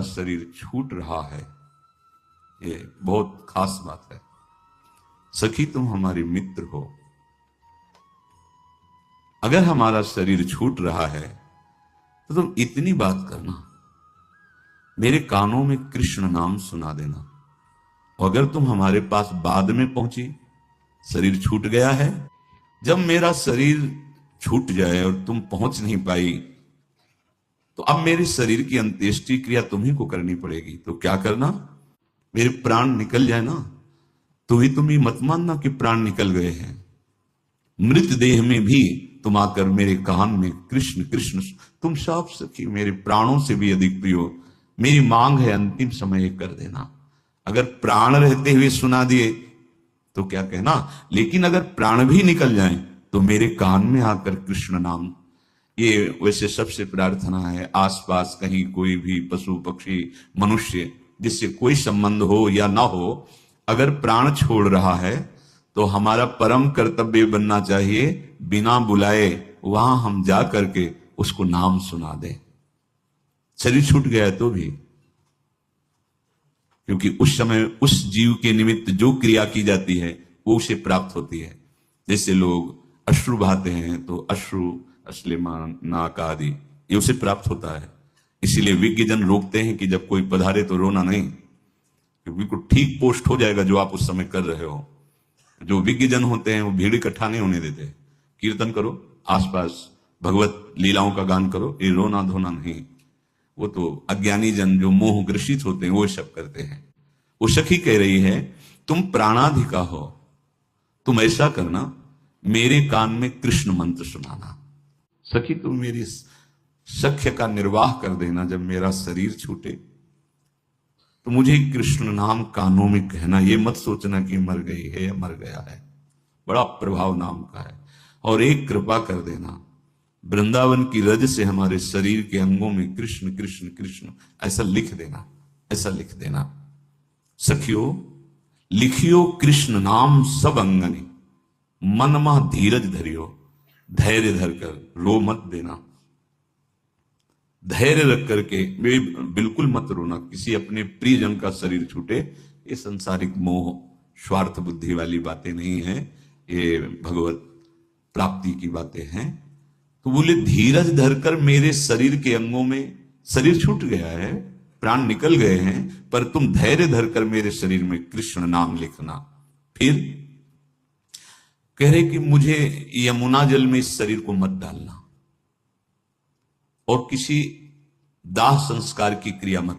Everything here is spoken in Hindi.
शरीर छूट रहा है, ये बहुत खास बात है। सखी तुम हमारी मित्र हो, अगर हमारा शरीर छूट रहा है तो तुम इतनी बात करना, मेरे कानों में कृष्ण नाम सुना देना। अगर तुम हमारे पास बाद में पहुंची, शरीर छूट गया है, जब मेरा शरीर छूट जाए और तुम पहुंच नहीं पाई, तो अब मेरे शरीर की अंत्येष्टि क्रिया तुम्ही को करनी पड़ेगी। तो क्या करना, मेरे प्राण निकल जाए ना, तो ही तुम ही मत मानना कि प्राण निकल गए हैं। मृत देह में भी तुम आकर मेरे कान में कृष्ण कृष्ण, तुम साफ सखी मेरे प्राणों से भी अधिक प्रिय हो, मेरी मांग है अंतिम समय कर देना। अगर प्राण रहते हुए सुना दिए तो क्या कहना, लेकिन अगर प्राण भी निकल जाए तो मेरे कान में आकर कृष्ण नाम। ये वैसे सबसे प्रार्थना है, आसपास कहीं कोई भी पशु पक्षी मनुष्य जिससे कोई संबंध हो या ना हो, अगर प्राण छोड़ रहा है तो हमारा परम कर्तव्य बनना चाहिए, बिना बुलाए वहां हम जा करके उसको नाम सुना दें। शरीर छूट गया है तो भी, क्योंकि उस समय उस जीव के निमित्त जो क्रिया की जाती है वो उसे प्राप्त होती है। जैसे लोग अश्रु बहाते हैं तो अश्रु अश्लेमान नाक आदि ये उसे प्राप्त होता है। इसीलिए विज्ञजन रोकते हैं कि जब कोई पधारे तो रोना नहीं, बिल्कुल ठीक पोस्ट हो जाएगा जो आप उस समय कर रहे हो। जो विज्ञजन होते हैं वो भीड़ इकट्ठा नहीं होने देते, कीर्तन करो, आसपास भगवत लीलाओं का गान करो, ये रोना धोना नहीं। वो तो अज्ञानी जन जो मोह ग्रसित होते हैं वो सब करते हैं। वो सखी कह रही है तुम प्राणाधिका हो, तुम ऐसा करना, मेरे कान में कृष्ण मंत्र सुनाना। सखी तुम मेरी सख्य का निर्वाह कर देना, जब मेरा शरीर छूटे तो मुझे कृष्ण नाम कानों में कहना। ये मत सोचना कि मर गई है या मर गया है, बड़ा प्रभाव नाम का है। और एक कृपा कर देना, वृंदावन की रज से हमारे शरीर के अंगों में कृष्ण कृष्ण कृष्ण ऐसा लिख देना, ऐसा लिख देना। सखियो लिखियो कृष्ण नाम सब अंगने, मन मा धीरज धरियो, धैर्य धरकर रो मत देना। धैर्य रख करके बिल्कुल मत रोना। किसी अपने प्रियजन का शरीर छूटे, ये संसारिक मोह स्वार्थ बुद्धि वाली बातें नहीं है, ये भगवत प्राप्ति की बातें हैं। तो बोले धीरज धरकर, मेरे शरीर के अंगों में शरीर छूट गया है, प्राण निकल गए हैं, पर तुम धैर्य धरकर मेरे शरीर में कृष्ण नाम लिखना। फिर कह रहे कि मुझे यमुना जल में इस शरीर को मत डालना और किसी दाह संस्कार की क्रिया मत